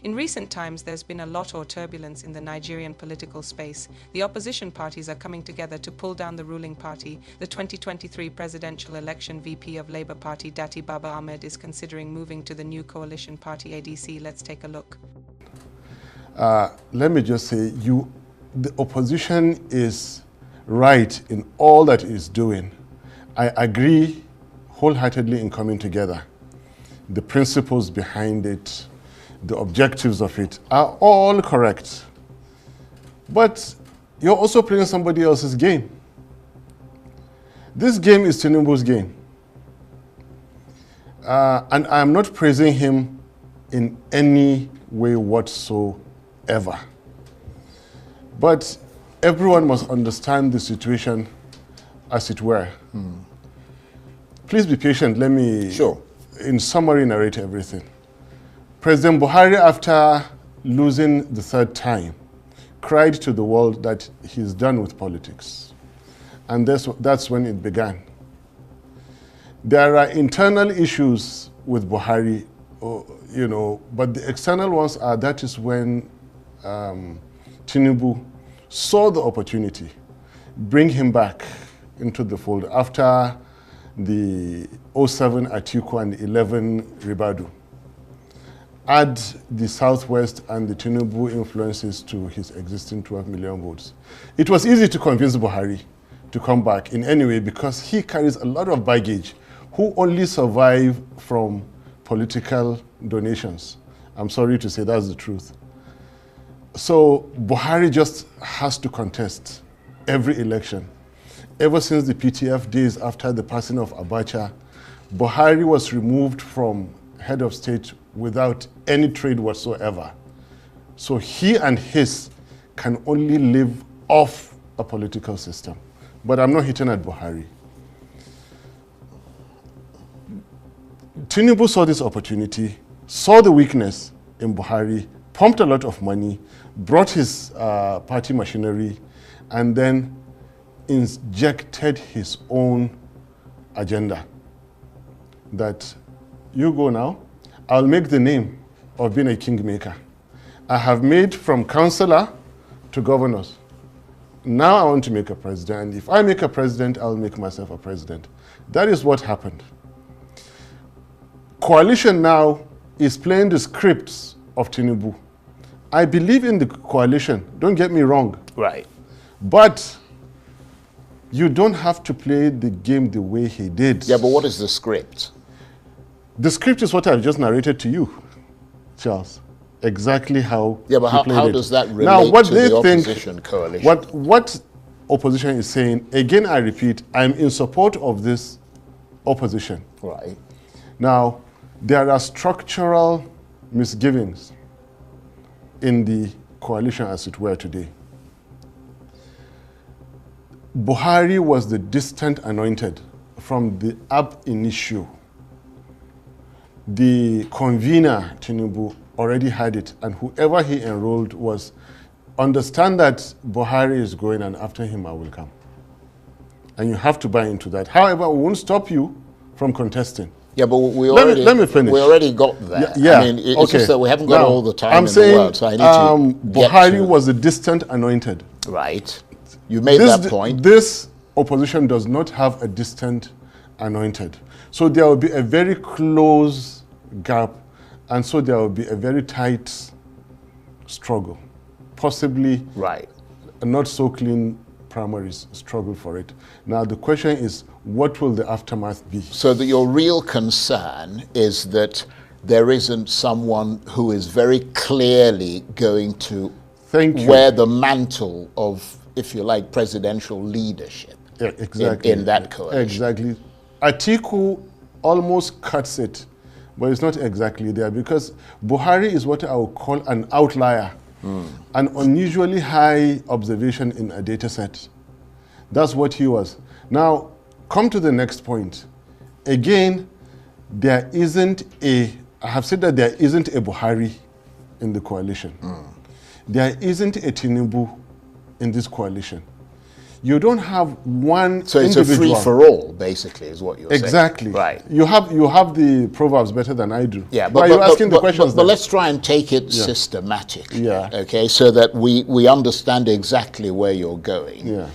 In recent times, there's been a lot of turbulence in the Nigerian political space. The opposition parties are coming together to pull down the ruling party. The 2023 presidential election VP of Labour Party, Datty Baba-Ahmed, is considering moving to the new coalition party ADC. Let's take a look. Let me just say, the opposition is right in all that it is doing. I agree wholeheartedly in coming together. The principles behind it, the objectives of it are all correct. But you're also playing somebody else's game. This game is Tinubu's game. And I'm not praising him in any way whatsoever. But everyone must understand the situation as it were. Please be patient. Let me, in summary, narrate everything. President Buhari, after losing the third time, cried to the world that he's done with politics. And that's when it began. There are internal issues with Buhari, but the external ones are, that is when Tinubu saw the opportunity, bring him back into the fold after the 07 Atiku and 11 Ribadu. Add the Southwest and the Tinubu influences to his existing 12 million votes. It was easy to convince Buhari to come back in any way because he carries a lot of baggage, who only survive from political donations. I'm sorry to say that's the truth. So Buhari just has to contest every election. Ever since the PTF days after the passing of Abacha, Buhari was removed from head of state without any trade whatsoever. So he and his can only live off a political system. But I'm not hitting at Buhari. Tinubu saw this opportunity, saw the weakness in Buhari, pumped a lot of money, brought his party machinery, and then injected his own agenda. That you go now, I'll make the name of being a kingmaker. I have made from councillor to governors. Now I want to make a president. And if I make a president, I'll make myself a president. That is what happened. Coalition now is playing the scripts of Tinubu. I believe in the coalition, don't get me wrong. Right. But you don't have to play the game the way he did. Yeah, but what is the script? The script is what I've just narrated to you, Charles. Exactly how Yeah, but how it. does that relate now, what to they the think, opposition coalition? What opposition is saying, again I repeat, I'm in support of this opposition. Right. Now, there are structural misgivings in the coalition as it were today. Buhari was the distant anointed from the ab initio. The convener, Tinubu, already had it, and whoever he enrolled was, understand that Buhari is going and after him I will come. And you have to buy into that. However, we won't stop you from contesting. Yeah, but let me finish. We already got there. Yeah, I mean, it's just that we haven't got all the time in the world, so I need to Buhari was the distant anointed. Right. You made that point. This opposition does not have a distant anointed. So there will be a very close gap, and so there will be a very tight struggle. Possibly a not so clean primaries struggle for it. Now the question is, what will the aftermath be? So that your real concern is that there isn't someone who is very clearly going to wear the mantle of, if you like, presidential leadership in that coalition. Exactly. Atiku almost cuts it, but it's not exactly there because Buhari is what I would call an outlier. An unusually high observation in a data set. That's what he was. Now, come to the next point. Again, I have said that there isn't a Buhari in the coalition. There isn't a Tinubu in this coalition. You don't have one So it's individual. a free-for-all, basically, is what you're saying. Exactly. Right. You have the proverbs better than I do. Yeah, but you're asking the questions. But let's try and take it systematically. Yeah. Okay, so that we understand exactly where you're going. Yeah.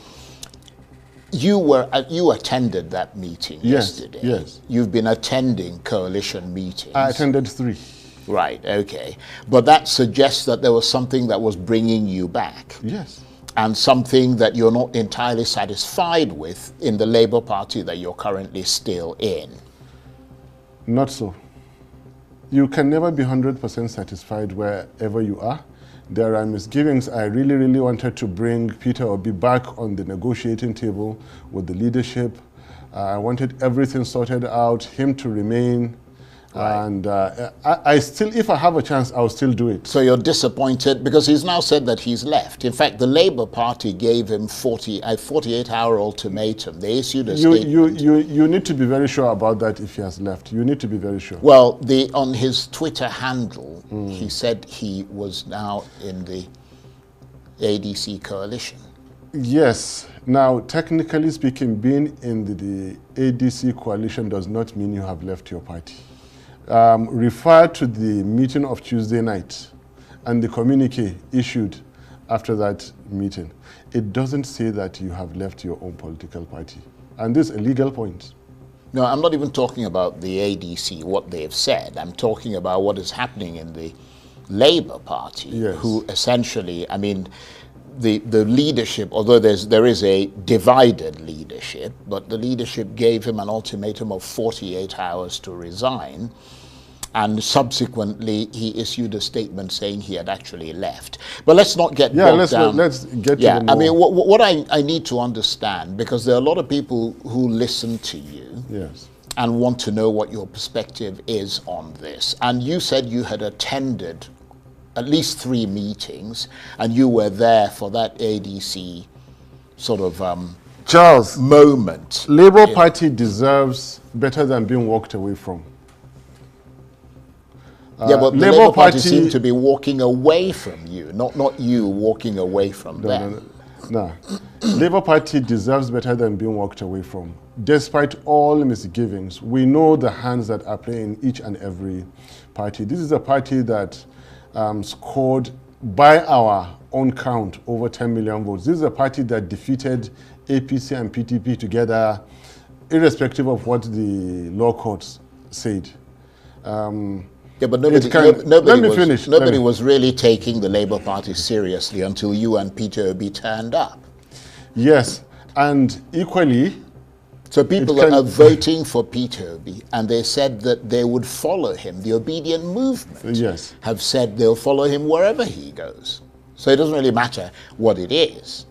You attended that meeting yesterday. Yes. You've been attending coalition meetings. I attended 3. Right. Okay. But that suggests that there was something that was bringing you back. Yes. And something that you're not entirely satisfied with in the Labour Party that you're currently still in. Not so. You can never be 100% satisfied wherever you are. There are misgivings. I really, really wanted to bring Peter Obi back on the negotiating table with the leadership. I wanted everything sorted out, him to remain. Right. And I still, if I have a chance, I'll still do it. So you're disappointed because he's now said that he's left. In fact, the Labour Party gave him a 48-hour ultimatum. They issued a statement. You need to be very sure about that if he has left. You need to be very sure. Well, on his Twitter handle, he said he was now in the ADC coalition. Yes. Now, technically speaking, being in the ADC coalition does not mean you have left your party. Refer to the meeting of Tuesday night and the communique issued after that meeting. It doesn't say that you have left your own political party. And this is a legal point. No, I'm not even talking about the ADC, what they've said. I'm talking about what is happening in the Labour Party, who essentially, I mean, the leadership, although there is a divided leadership, but the leadership gave him an ultimatum of 48 hours to resign, and subsequently he issued a statement saying he had actually left. But let's not get bogged down. Let's get to the I mean, what I need to understand, because there are a lot of people who listen to you and want to know what your perspective is on this. And you said you had attended at least 3 meetings, and you were there for that ADC sort of Charles, moment. Labour Party deserves better than being walked away from. Yeah, but the Labour Party seemed to be walking away from you, not you walking away from them. No. Labour Party deserves better than being walked away from. Despite all misgivings, we know the hands that are playing each and every party. This is a party that scored, by our own count, over 10 million votes. This is a party that defeated APC and PTP together, irrespective of what the law courts said. Yeah, but nobody was really taking the Labour Party seriously until you and Peter Obi turned up. Yes, and equally... So people are voting for Peter Obi, and they said that they would follow him. The obedient movement have said they'll follow him wherever he goes. So it doesn't really matter what it is.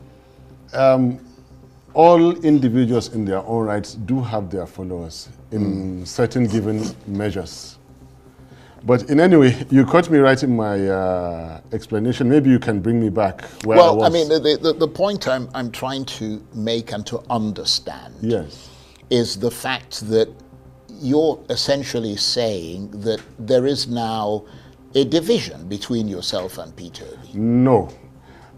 All individuals in their own rights do have their followers in certain given measures. But in any way, you caught me right in my explanation. Maybe you can bring me back where I was. Well, I mean, the point I'm trying to make and to understand is the fact that you're essentially saying that there is now a division between yourself and Peter Obi. No.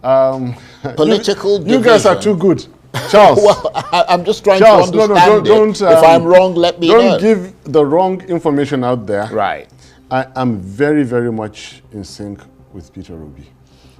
Political division. You guys are too good. Charles. Well, I'm just trying to understand it. If I'm wrong, let me know. Don't give the wrong information out there. Right. I am very, very much in sync with Peter Obi.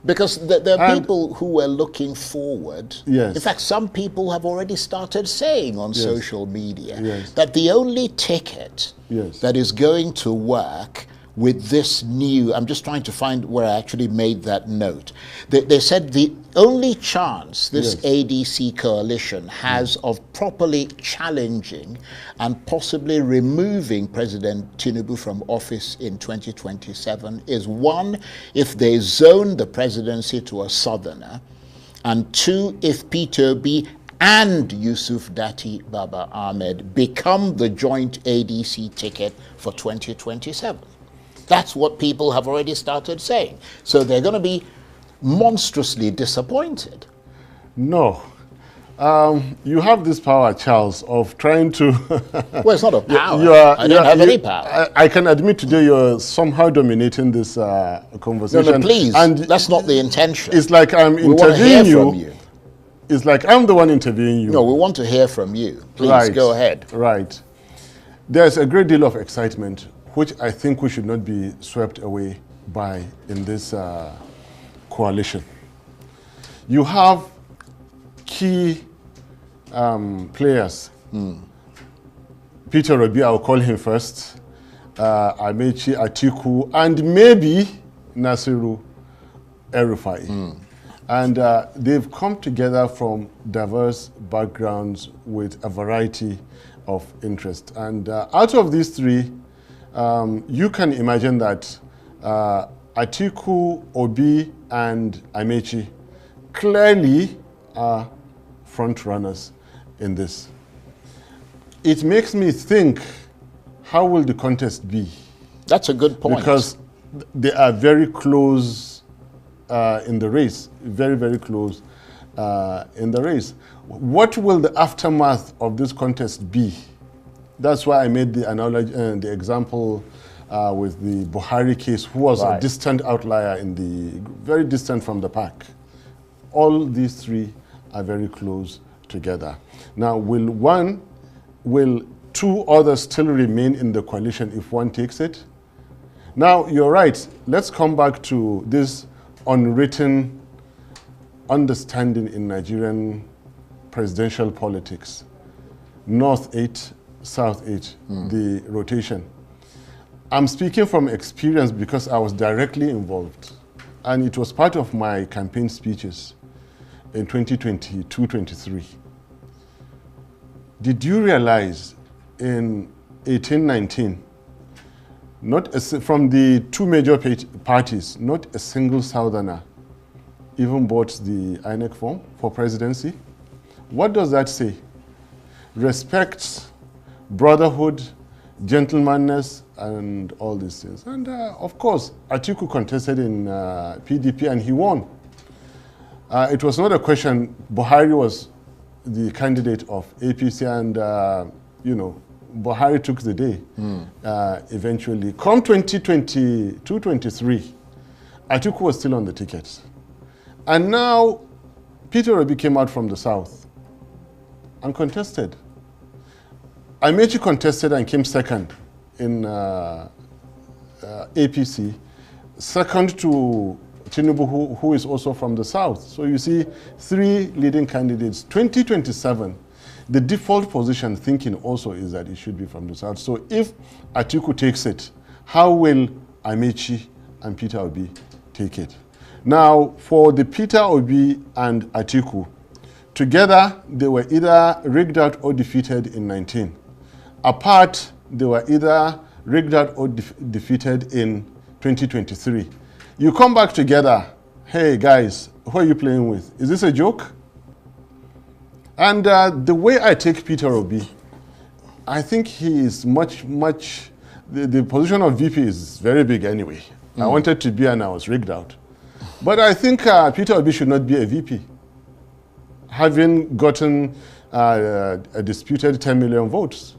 Because there are people who are looking forward. Yes. In fact, some people have already started saying on social media that the only ticket that is going to work with this new, I'm just trying to find where I actually made that note. They said the only chance this ADC coalition has of properly challenging and possibly removing President Tinubu from office in 2027 is 1, if they zone the presidency to a southerner, and 2, if Peter Obi and Yusuf Datty Baba-Ahmed become the joint ADC ticket for 2027. That's what people have already started saying. So they're going to be monstrously disappointed. No. You have this power, Charles, of trying to... Well, it's not a power. I don't have any power. I can admit today you're somehow dominating this conversation. No, please. And that's not the intention. It's like I'm interviewing you. it's like I'm the one interviewing you. No, we want to hear from you. Please, right. Go ahead. Right. There's a great deal of excitement, which I think we should not be swept away by in this coalition. You have key players. Peter Obi, I'll call him first, Amechi, Atiku, and maybe Nasiru El-Rufai. And they've come together from diverse backgrounds with a variety of interest. And out of these three, you can imagine that Atiku, Obi, and Amechi clearly are front runners in this. It makes me think, how will the contest be? That's a good point. Because they are very close in the race, very, very close in the race. What will the aftermath of this contest be? That's why I made the analogy, the example with the Buhari case, who was a distant outlier in the, very distant from the pack. All these three are very close together. Now, will two others still remain in the coalition if one takes it? Now, you're right. Let's come back to this unwritten understanding in Nigerian presidential politics. North 8, South 8, the rotation. I'm speaking from experience because I was directly involved. And it was part of my campaign speeches in 2022-23. Did you realize in 1819, from the two major parties, not a single Southerner even bought the INEC form for presidency? What does that say? Respect, brotherhood, gentlemanness, and all these things. And of course, Atiku contested in PDP and he won. It was not a question. Buhari was the candidate of APC and, you know, Buhari took the day eventually. Come 2022-23, Atiku was still on the ticket. And now, Peter Obi came out from the south and contested. Amechi contested and came second in APC, second to Tinubu, who is also from the south. So you see, three leading candidates. 2027, the default position thinking also is that it should be from the south. So if Atiku takes it, how will Amechi and Peter Obi take it? Now, for the Peter Obi and Atiku, together they were either rigged out or defeated in 19. Apart, they were either rigged out or defeated in 2023. You come back together, hey guys, who are you playing with? Is this a joke? And the way I take Peter Obi, I think he is much, the position of VP is very big anyway. I wanted to be and I was rigged out. But I think Peter Obi should not be a VP, having gotten a disputed 10 million votes.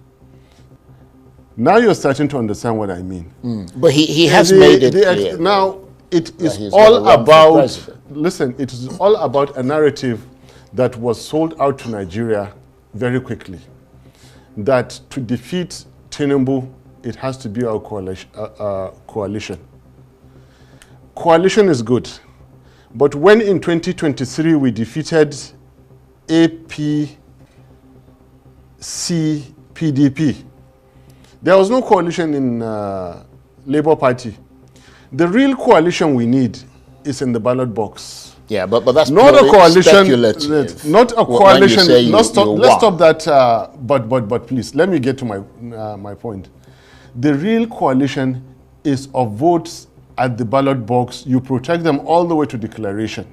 Now you're starting to understand what I mean. But he has made it clear. Now, it is all about, listen, it is all about a narrative that was sold out to Nigeria very quickly. That to defeat Tinubu, it has to be our coalition. Coalition is good. But when in 2023 we defeated APC, PDP, there was no coalition in Labour Party. The real coalition we need is in the ballot box. Yeah, but that's not a coalition. Speculative. Not a coalition. Let's stop that. But please, let me get to my point. The real coalition is of votes at the ballot box. You protect them all the way to declaration.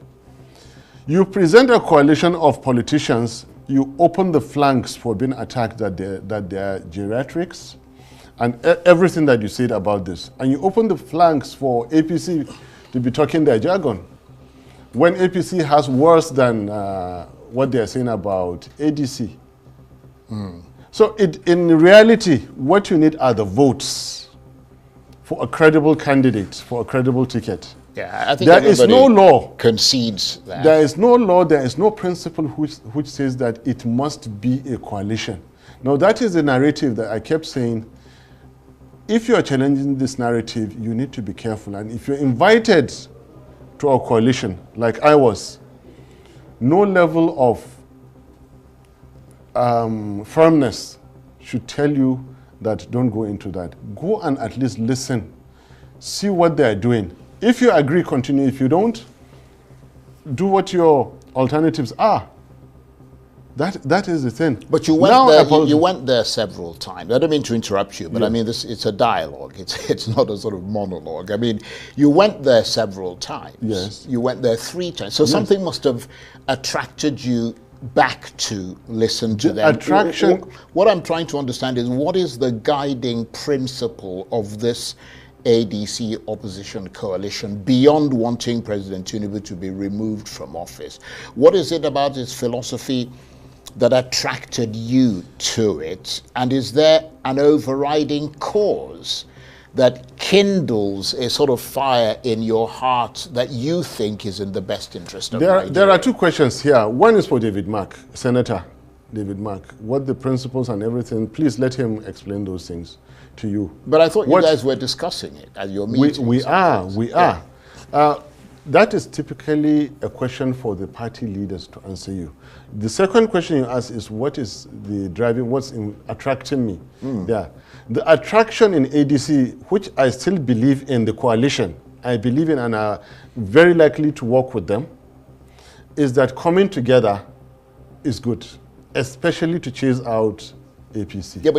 You present a coalition of politicians. You open the flanks for being attacked that they are geriatrics, and everything that you said about this. And you open the flanks for APC to be talking their jargon, when APC has worse than what they're saying about ADC. So in reality, what you need are the votes for a credible candidate, for a credible ticket. Yeah, I think there is no law concedes that. There is no law, there is no principle which says that it must be a coalition. Now that is the narrative that I kept saying. If you are challenging this narrative, you need to be careful. And if you're invited to a coalition, like I was, no level of firmness should tell you that don't go into that. Go and at least listen. See what they are doing. If you agree, continue. If you don't, do what your alternatives are. That is the thing. But you went there. You went there several times. I don't mean to interrupt you, but I mean it's a dialogue. It's not a sort of monologue. I mean, you went there several times. Yes. You went there 3 times. So something must have attracted you back to listen to them. Attraction. What I'm trying to understand is what is the guiding principle of this ADC opposition coalition beyond wanting President Tinubu to be removed from office? What is it about his philosophy that attracted you to it? And is there an overriding cause that kindles a sort of fire in your heart that you think is in the best interest of Nigeria? There are 2 questions here. One is for David Mark, Senator David Mark. What the principles and everything, please let him explain those things to you. But I thought you guys were discussing it at your meeting. We are. That is typically a question for the party leaders to answer you. The second question you ask is what is the driving, what's attracting me? Yeah. The attraction in ADC, which I still believe in the coalition, I believe in and are very likely to work with them, is that coming together is good, especially to chase out APC. Yeah,